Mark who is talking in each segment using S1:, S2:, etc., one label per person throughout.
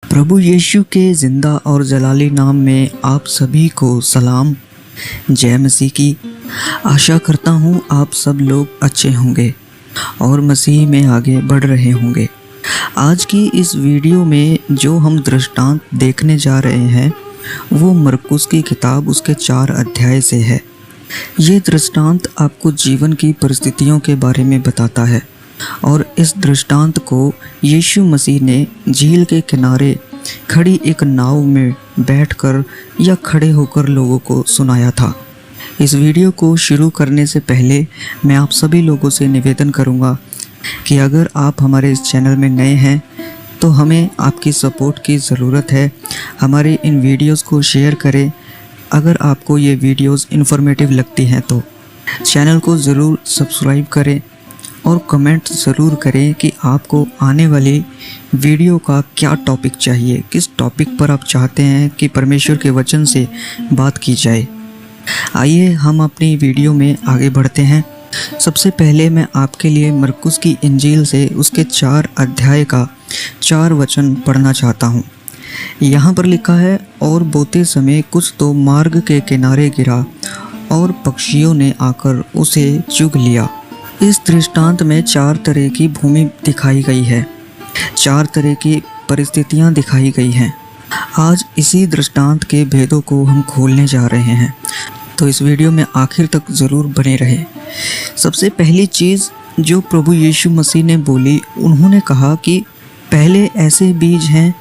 S1: प्रभु यीशु के ज़िंदा और जलाली नाम में आप सभी को सलाम। जय मसीह की। आशा करता हूँ आप सब लोग अच्छे होंगे और मसीह में आगे बढ़ रहे होंगे। आज की इस वीडियो में जो हम दृष्टांत देखने जा रहे हैं वो मरकुस की किताब उसके 4 अध्याय से है। ये दृष्टांत आपको जीवन की परिस्थितियों के बारे में बताता है और इस दृष्टांत को यीशु मसीह ने झील के किनारे खड़ी एक नाव में बैठकर या खड़े होकर लोगों को सुनाया था। इस वीडियो को शुरू करने से पहले मैं आप सभी लोगों से निवेदन करूंगा कि अगर आप हमारे इस चैनल में नए हैं तो हमें आपकी सपोर्ट की ज़रूरत है। हमारे इन वीडियोस को शेयर करें। अगर आपको ये वीडियोस इन्फॉर्मेटिव लगती हैं तो चैनल को ज़रूर सब्सक्राइब करें और कमेंट ज़रूर करें कि आपको आने वाली वीडियो का क्या टॉपिक चाहिए, किस टॉपिक पर आप चाहते हैं कि परमेश्वर के वचन से बात की जाए। आइए हम अपनी वीडियो में आगे बढ़ते हैं। सबसे पहले मैं आपके लिए मरकुस की इंजील से उसके 4 अध्याय का 4 वचन पढ़ना चाहता हूँ। यहाँ पर लिखा है, और बोते समय कुछ तो मार्ग के किनारे गिरा और पक्षियों ने आकर उसे चुग लिया। इस दृष्टांत में 4 तरह की भूमि दिखाई गई है, 4 तरह की परिस्थितियाँ दिखाई गई हैं। आज इसी दृष्टांत के भेदों को हम खोलने जा रहे हैं, तो इस वीडियो में आखिर तक ज़रूर बने रहे। सबसे पहली चीज़ जो प्रभु यीशु मसीह ने बोली, उन्होंने कहा कि पहले ऐसे बीज हैं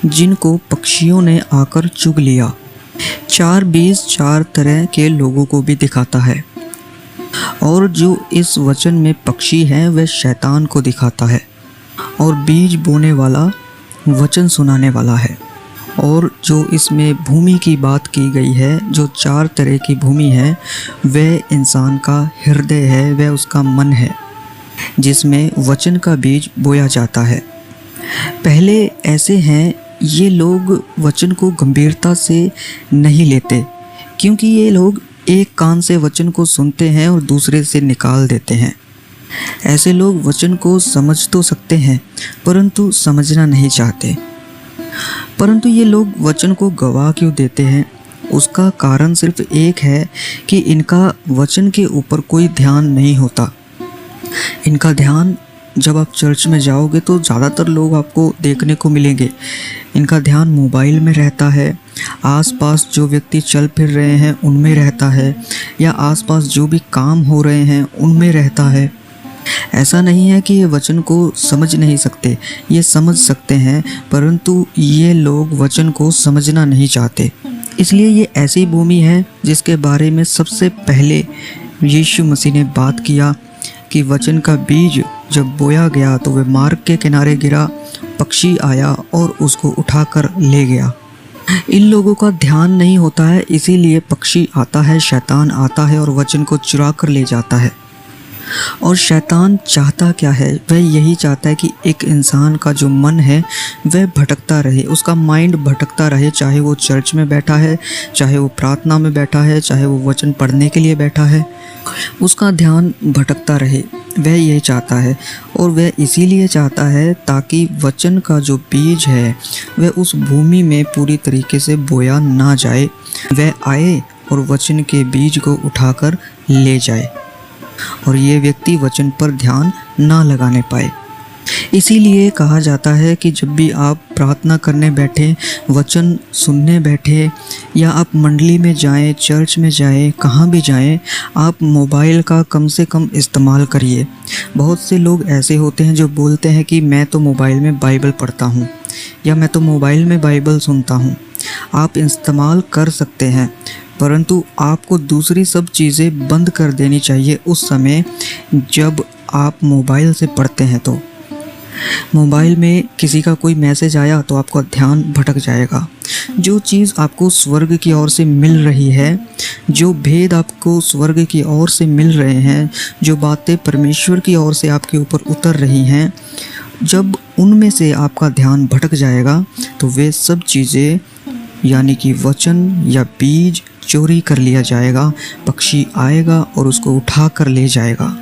S1: जिनको पक्षियों ने आकर चुग लिया। 4 बीज 4 तरह के लोगों को भी दिखाता है और जो इस वचन में पक्षी है वह शैतान को दिखाता है और बीज बोने वाला वचन सुनाने वाला है। और जो इसमें भूमि की बात की गई है, जो 4 तरह की भूमि है, वह इंसान का हृदय है, वह उसका मन है जिसमें वचन का बीज बोया जाता है। पहले ऐसे हैं, ये लोग वचन को गंभीरता से नहीं लेते क्योंकि ये लोग एक कान से वचन को सुनते हैं और दूसरे से निकाल देते हैं। ऐसे लोग वचन को समझ तो सकते हैं परंतु समझना नहीं चाहते। परंतु ये लोग वचन को गवा क्यों देते हैं? उसका कारण सिर्फ एक है कि इनका वचन के ऊपर कोई ध्यान नहीं होता। इनका ध्यान, जब आप चर्च में जाओगे तो ज़्यादातर लोग आपको देखने को मिलेंगे, इनका ध्यान मोबाइल में रहता है, आसपास जो व्यक्ति चल फिर रहे हैं उनमें रहता है, या आसपास जो भी काम हो रहे हैं उनमें रहता है। ऐसा नहीं है कि ये वचन को समझ नहीं सकते, ये समझ सकते हैं, परंतु ये लोग वचन को समझना नहीं चाहते। इसलिए ये ऐसी भूमि है जिसके बारे में सबसे पहले यीशु मसीह ने बात किया कि वचन का बीज जब बोया गया तो वह मार्ग के किनारे गिरा, पक्षी आया और उसको उठाकर ले गया। इन लोगों का ध्यान नहीं होता है, इसीलिए पक्षी आता है, शैतान आता है और वचन को चुरा कर ले जाता है। और शैतान चाहता क्या है? वह यही चाहता है कि एक इंसान का जो मन है वह भटकता रहे, उसका माइंड भटकता रहे, चाहे वो चर्च में बैठा है, चाहे वो प्रार्थना में बैठा है, चाहे वो वचन पढ़ने के लिए बैठा है, उसका ध्यान भटकता रहे। वह यही चाहता है और वह इसीलिए चाहता है ताकि वचन का जो बीज है वह उस भूमि में पूरी तरीके से बोया ना जाए, वह आए और वचन के बीज को उठाकर ले जाए और ये व्यक्ति वचन पर ध्यान ना लगाने पाए। इसीलिए कहा जाता है कि जब भी आप प्रार्थना करने बैठे, वचन सुनने बैठे, या आप मंडली में जाएं, चर्च में जाएं, कहाँ भी जाएं, आप मोबाइल का कम से कम इस्तेमाल करिए। बहुत से लोग ऐसे होते हैं जो बोलते हैं कि मैं तो मोबाइल में बाइबल पढ़ता हूँ या मैं तो मोबाइल में बाइबल सुनता हूँ। आप इस्तेमाल कर सकते हैं परंतु आपको दूसरी सब चीज़ें बंद कर देनी चाहिए उस समय जब आप मोबाइल से पढ़ते हैं। तो मोबाइल में किसी का कोई मैसेज आया तो आपका ध्यान भटक जाएगा। जो चीज़ आपको स्वर्ग की ओर से मिल रही है, जो भेद आपको स्वर्ग की ओर से मिल रहे हैं, जो बातें परमेश्वर की ओर से आपके ऊपर उतर रही हैं, जब उनमें से आपका ध्यान भटक जाएगा तो वे सब चीज़ें यानी कि वचन या बीज चोरी कर लिया जाएगा। पक्षी आएगा और उसको उठा कर ले जाएगा।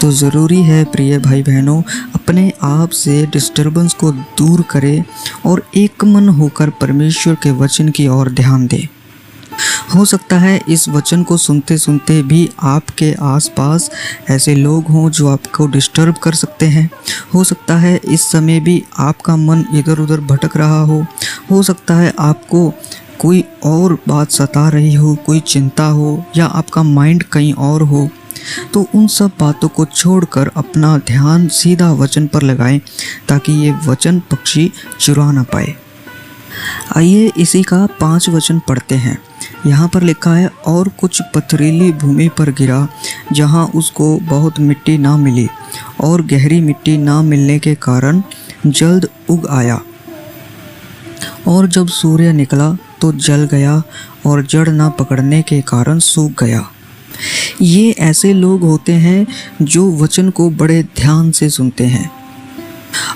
S1: तो ज़रूरी है प्रिय भाई बहनों, अपने आप से डिस्टर्बेंस को दूर करे और एक मन होकर परमेश्वर के वचन की ओर ध्यान दे। हो सकता है इस वचन को सुनते सुनते भी आपके आसपास ऐसे लोग हों जो आपको डिस्टर्ब कर सकते हैं। हो सकता है इस समय भी आपका मन इधर उधर भटक रहा हो सकता है आपको कोई और बात सता रही हो, कोई चिंता हो या आपका माइंड कहीं और हो। तो उन सब बातों को छोड़कर अपना ध्यान सीधा वचन पर लगाएं ताकि ये वचन पक्षी चुरा ना पाए। आइए इसी का 5 वचन पढ़ते हैं। यहाँ पर लिखा है, और कुछ पथरीली भूमि पर गिरा जहाँ उसको बहुत मिट्टी ना मिली, और गहरी मिट्टी ना मिलने के कारण जल्द उग आया, और जब सूर्य निकला तो जल गया और जड़ ना पकड़ने के कारण सूख गया। ये ऐसे लोग होते हैं जो वचन को बड़े ध्यान से सुनते हैं,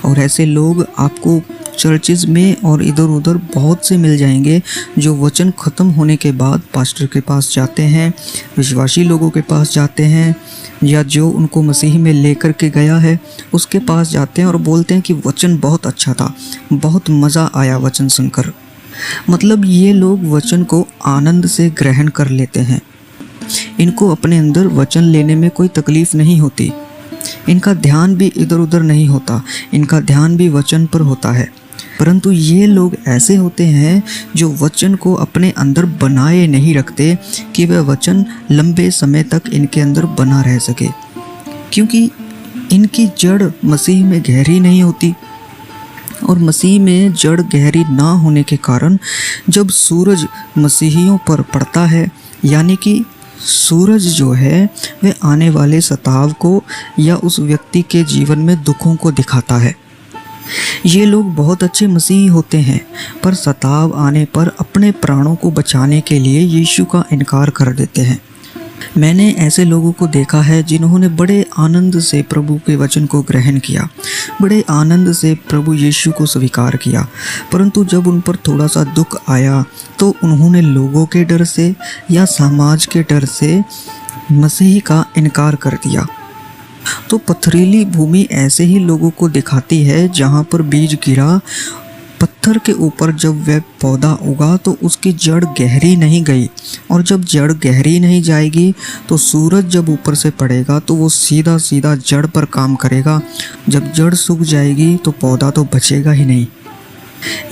S1: और ऐसे लोग आपको चर्चिज़ में और इधर उधर बहुत से मिल जाएंगे जो वचन ख़त्म होने के बाद पास्टर के पास जाते हैं, विश्वासी लोगों के पास जाते हैं, या जो उनको मसीह में लेकर के गया है उसके पास जाते हैं और बोलते हैं कि वचन बहुत अच्छा था, बहुत मज़ा आया वचन सुनकर। मतलब ये लोग वचन को आनंद से ग्रहण कर लेते हैं। इनको अपने अंदर वचन लेने में कोई तकलीफ़ नहीं होती। इनका ध्यान भी इधर उधर नहीं होता, इनका ध्यान भी वचन पर होता है। परंतु ये लोग ऐसे होते हैं जो वचन को अपने अंदर बनाए नहीं रखते कि वह वचन लंबे समय तक इनके अंदर बना रह सके, क्योंकि इनकी जड़ मसीह में गहरी नहीं होती। और मसीह में जड़ गहरी ना होने के कारण जब सूरज मसीहियों पर पड़ता है, यानी कि सूरज जो है वह आने वाले सताव को या उस व्यक्ति के जीवन में दुखों को दिखाता है। ये लोग बहुत अच्छे मसीही होते हैं, पर सताव आने पर अपने प्राणों को बचाने के लिए यीशु का इनकार कर देते हैं। मैंने ऐसे लोगों को देखा है जिन्होंने बड़े आनंद से प्रभु के वचन को ग्रहण किया, बड़े आनंद से प्रभु यीशु को स्वीकार किया, परंतु जब उन पर थोड़ा सा दुख आया तो उन्होंने लोगों के डर से या समाज के डर से मसीह का इनकार कर दिया। तो पथरीली भूमि ऐसे ही लोगों को दिखाती है जहाँ पर बीज गिरा, पत्थर के ऊपर जब वह पौधा उगा तो उसकी जड़ गहरी नहीं गई, और जब जड़ गहरी नहीं जाएगी तो सूरज जब ऊपर से पड़ेगा तो वो सीधा सीधा जड़ पर काम करेगा। जब जड़ सूख जाएगी तो पौधा तो बचेगा ही नहीं।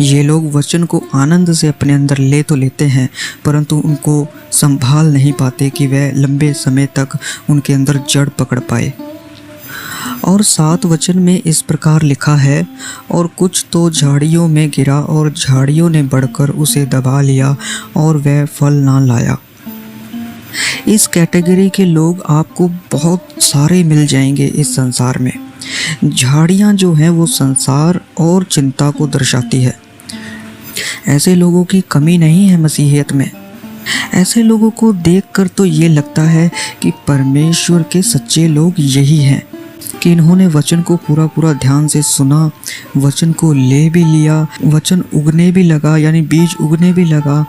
S1: ये लोग वचन को आनंद से अपने अंदर ले तो लेते हैं, परंतु उनको संभाल नहीं पाते कि वह लंबे समय तक उनके अंदर जड़ पकड़ पाए। और 7 वचन में इस प्रकार लिखा है, और कुछ तो झाड़ियों में गिरा और झाड़ियों ने बढ़कर उसे दबा लिया और वह फल ना लाया। इस कैटेगरी के लोग आपको बहुत सारे मिल जाएंगे इस संसार में। झाड़ियाँ जो हैं वो संसार और चिंता को दर्शाती है। ऐसे लोगों की कमी नहीं है मसीहियत में। ऐसे लोगों को देखकर तो ये लगता है कि परमेश्वर के सच्चे लोग यही हैं कि इन्होंने वचन को पूरा पूरा ध्यान से सुना, वचन को ले भी लिया, वचन उगने भी लगा, यानी बीज उगने भी लगा।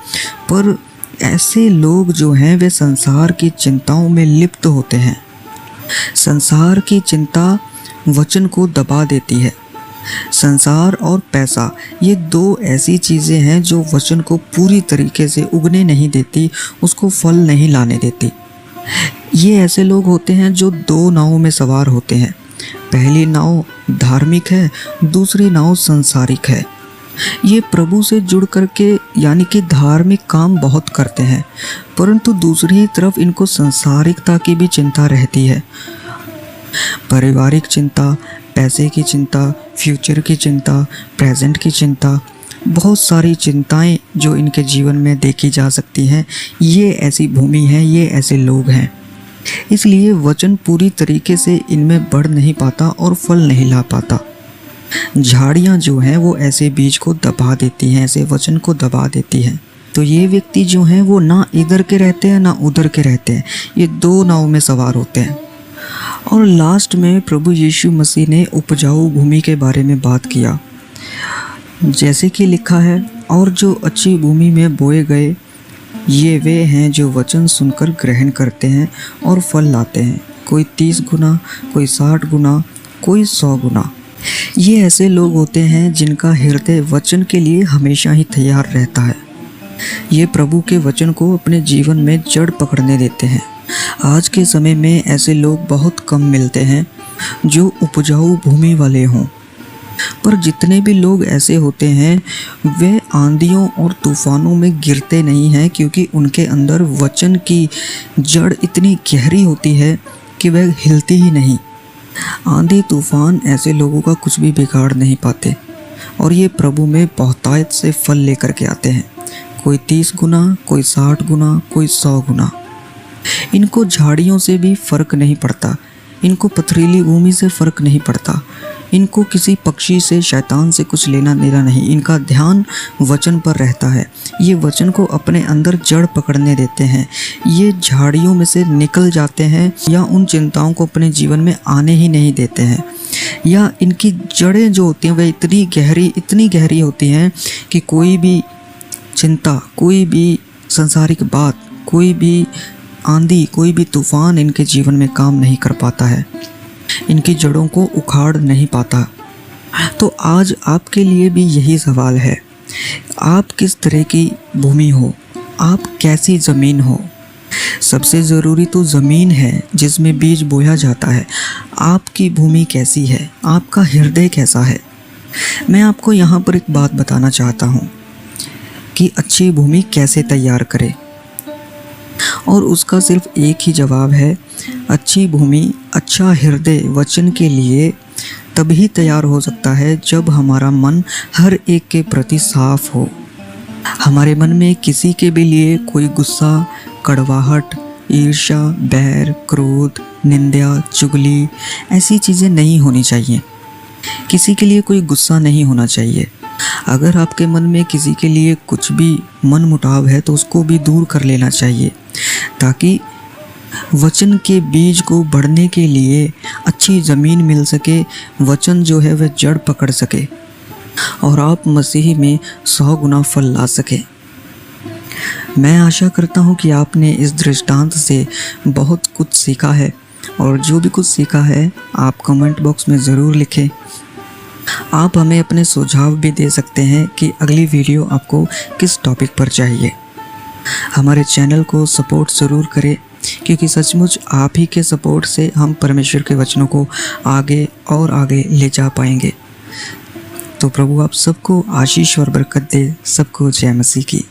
S1: पर ऐसे लोग जो हैं वे संसार की चिंताओं में लिप्त होते हैं। संसार की चिंता वचन को दबा देती है। संसार और पैसा, ये 2 ऐसी चीज़ें हैं जो वचन को पूरी तरीके से उगने नहीं देती, उसको फल नहीं लाने देती। ये ऐसे लोग होते हैं जो 2 नावों में सवार होते हैं। पहली नाव धार्मिक है, दूसरी नाव संसारिक है। ये प्रभु से जुड़ करके यानी कि धार्मिक काम बहुत करते हैं, परंतु दूसरी तरफ इनको संसारिकता की भी चिंता रहती है। पारिवारिक चिंता, पैसे की चिंता, फ्यूचर की चिंता, प्रेजेंट की चिंता, बहुत सारी चिंताएं जो इनके जीवन में देखी जा सकती हैं। ये ऐसी भूमि है, ये ऐसे लोग हैं। इसलिए वचन पूरी तरीके से इनमें बढ़ नहीं पाता और फल नहीं ला पाता। झाड़ियाँ जो हैं वो ऐसे बीज को दबा देती हैं, ऐसे वचन को दबा देती हैं। तो ये व्यक्ति जो हैं वो ना इधर के रहते हैं ना उधर के रहते हैं, ये 2 नाव में सवार होते हैं। और लास्ट में प्रभु यीशु मसीह ने उपजाऊ भूमि के बारे में बात किया, जैसे कि लिखा है, और जो अच्छी भूमि में बोए गए ये वे हैं जो वचन सुनकर ग्रहण करते हैं और फल लाते हैं, कोई 30 गुना, कोई 60 गुना, कोई 100 गुना। ये ऐसे लोग होते हैं जिनका हृदय वचन के लिए हमेशा ही तैयार रहता है। ये प्रभु के वचन को अपने जीवन में जड़ पकड़ने देते हैं। आज के समय में ऐसे लोग बहुत कम मिलते हैं जो उपजाऊ भूमि वाले हों, पर जितने भी लोग ऐसे होते हैं वे आंधियों और तूफानों में गिरते नहीं हैं, क्योंकि उनके अंदर वचन की जड़ इतनी गहरी होती है कि वह हिलती ही नहीं। आंधी तूफान ऐसे लोगों का कुछ भी बिगाड़ नहीं पाते और ये प्रभु में बहुतायत से फल लेकर के आते हैं। कोई 30 गुना, कोई 60 गुना, कोई 100 गुना। इनको झाड़ियों से भी फर्क नहीं पड़ता, इनको पथरीली भूमि से फर्क नहीं पड़ता, इनको किसी पक्षी से, शैतान से कुछ लेना देना नहीं। इनका ध्यान वचन पर रहता है। ये वचन को अपने अंदर जड़ पकड़ने देते हैं। ये झाड़ियों में से निकल जाते हैं या उन चिंताओं को अपने जीवन में आने ही नहीं देते हैं, या इनकी जड़ें जो होती हैं वह इतनी गहरी होती हैं कि कोई भी चिंता, कोई भी संसारिक बात, कोई भी आंधी, कोई भी तूफान इनके जीवन में काम नहीं कर पाता है, इनकी जड़ों को उखाड़ नहीं पाता। तो आज आपके लिए भी यही सवाल है, आप किस तरह की भूमि हो, आप कैसी ज़मीन हो। सबसे ज़रूरी तो ज़मीन है जिसमें बीज बोया जाता है। आपकी भूमि कैसी है, आपका हृदय कैसा है। मैं आपको यहाँ पर एक बात बताना चाहता हूँ कि अच्छी भूमि कैसे तैयार करें, और उसका सिर्फ एक ही जवाब है। अच्छी भूमि, अच्छा हृदय वचन के लिए तभी तैयार हो सकता है जब हमारा मन हर एक के प्रति साफ हो। हमारे मन में किसी के भी लिए कोई गुस्सा, कड़वाहट, ईर्ष्या, बैर, क्रोध, निंदा, चुगली ऐसी चीज़ें नहीं होनी चाहिए। किसी के लिए कोई गुस्सा नहीं होना चाहिए। अगर आपके मन में किसी के लिए कुछ भी मन मुटाव है तो उसको भी दूर कर लेना चाहिए, ताकि वचन के बीज को बढ़ने के लिए अच्छी ज़मीन मिल सके, वचन जो है वह जड़ पकड़ सके और आप मसीह में 100 गुना फल ला सके। मैं आशा करता हूँ कि आपने इस दृष्टांत से बहुत कुछ सीखा है, और जो भी कुछ सीखा है आप कमेंट बॉक्स में ज़रूर लिखें। आप हमें अपने सुझाव भी दे सकते हैं कि अगली वीडियो आपको किस टॉपिक पर चाहिए। हमारे चैनल को सपोर्ट ज़रूर करें, क्योंकि सचमुच आप ही के सपोर्ट से हम परमेश्वर के वचनों को आगे और आगे ले जा पाएंगे। तो प्रभु आप सबको आशीष और बरकत दे। सबको जय मसीह की।